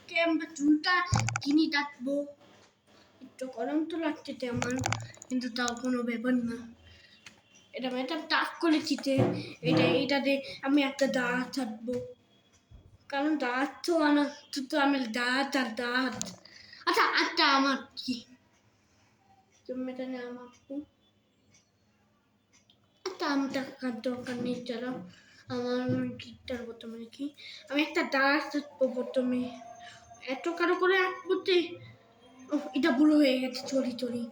আজকে আমরা চুলটা কিনে কাটবো। একটু গরম তো লাগছে আমার, কিন্তু তাও কোনো ব্যাপার না। এটা আমি একটা টাক করে চিতে এটাতে আমি একটা দাঁত ছাড়বো, কারণ দাঁত তো আমি দাঁত আর দাঁত। আচ্ছা আচ্ছা আমার কি তুমি এটা নিয়ে আমার একটা আমটা দরকার নেই, চলো আমার গিটার প্রথমে কি আমি একটা দাঁত ছাড়বো প্রথমে। এত কারো করে আঁকবোতে এটা বুড়ো হয়ে গেছে, চড়ি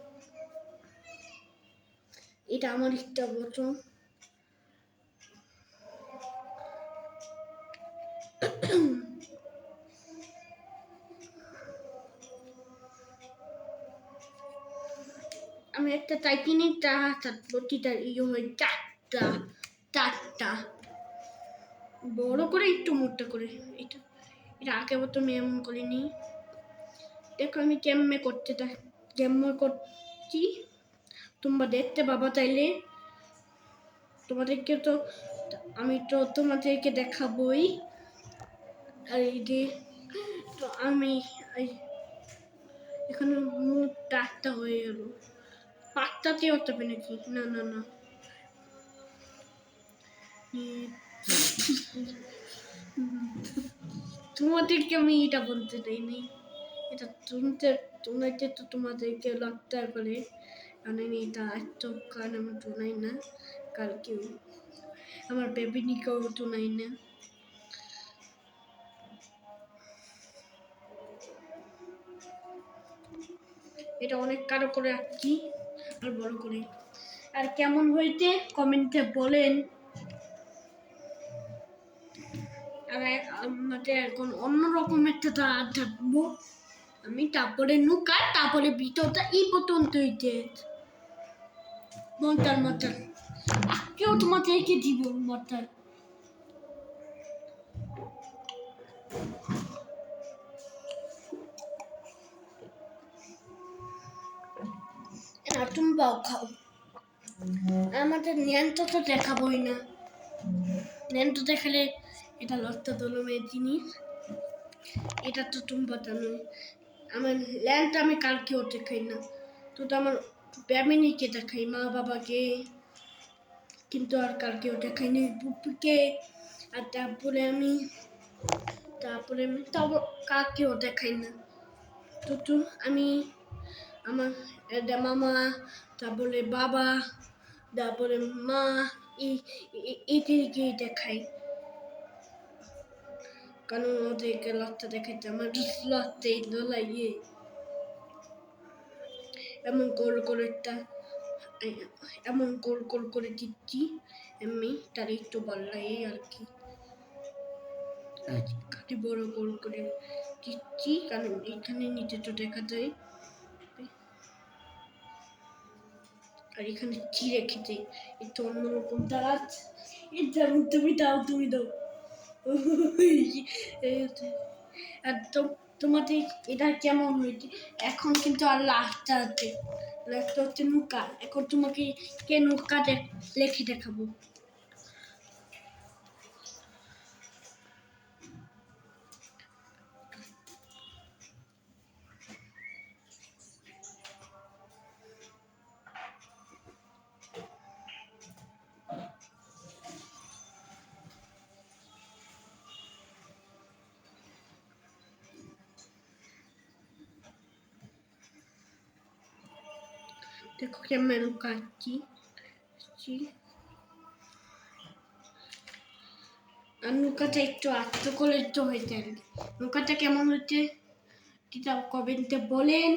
এটা আমার একটা প্রথম। আমি একটা টাইপিনের প্রতিটা হয়ে চারটা বড় করে একটু মোটা করে। এটা এটা আগে প্রথমে এমন করে নিই। দেখো আমি কেমনে করছি, তোমরা দেখতে পাবা চাইলে। তোমাদেরকে তো আমি তো তোমাদেরকে দেখাবই। আর এই যে তো আমি এখানে মুখ টাকটা হয়ে গেল, পাঁচটাতে হতে হবে নাকি? না না না, তোমাদেরকে আমি এটা বলতে চাইনি। এটা তোমাকে তো তোমাদেরকে লজ্জা করে, কারণ আমি এটা এত কারণ আমি শোনাই না, কালকে আমার বেবিনিকেও শোনাই না। এটা অনেক কারো করে আঁকছি আর বড় করে। আর কেমন হয়েছে কমেন্টে বলেন। আর আমাদের এখন অন্যরকম একটা দাঁত থাকবো আমি, তারপরে নুকা, তারপরে ভিতরটা এই পর্যন্ত হইতে মটার কেউ তোমাদেরকে দিব মটার। তোমরাও খাও, আমাদের ন্যান্ত তো দেখাবোই না, ন্যান্ত দেখালে এটা লজ্জা দলমের জিনিস। এটা তো তোমরা জানো, আমার ল্যান্ড আমি কালকেও দেখাই না, তো আমার ফ্যামিলিকে দেখাই, মা বাবাকে, কিন্তু আর কালকেও দেখাই না বুপুকে। আর তারপরে আমি তাও কাকেও দেখাই না। তো আমি আমার মামা, তারপরে বাবা, তারপরে মা, এদেরকেই দেখাই, কারণ ওদেরকে লজ্জা দেখাইতে আমার লজ্জাই লাগে। এমন গোল করে দিচ্ছি আমি, তার একটু ভালো লাগে আর কি। কাটি বড় গোল করে দিচ্ছি, কারণ এখানে নিচে তো দেখা যায়, আর এখানে চিড়ে খেতে একটু অন্যরকম দাঁত। তুমি দাও আর তোমাদের এটা কেমন হয়েছে? এখন কিন্তু আর লাস্টটা হচ্ছে নুকা। এখন তোমাকে কে নুকা লেখে দেখাবো। দেখো কেমন লুকাচ্ছি, আর নৌকাটা একটু আত্মকলিত হয়েছে। নৌকাটা কেমন হচ্ছে সেটা কমেন্টে বলেন।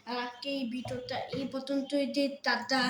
আর আজকে এই ভিডিওটা এই পর্যন্তই, যে টাটা।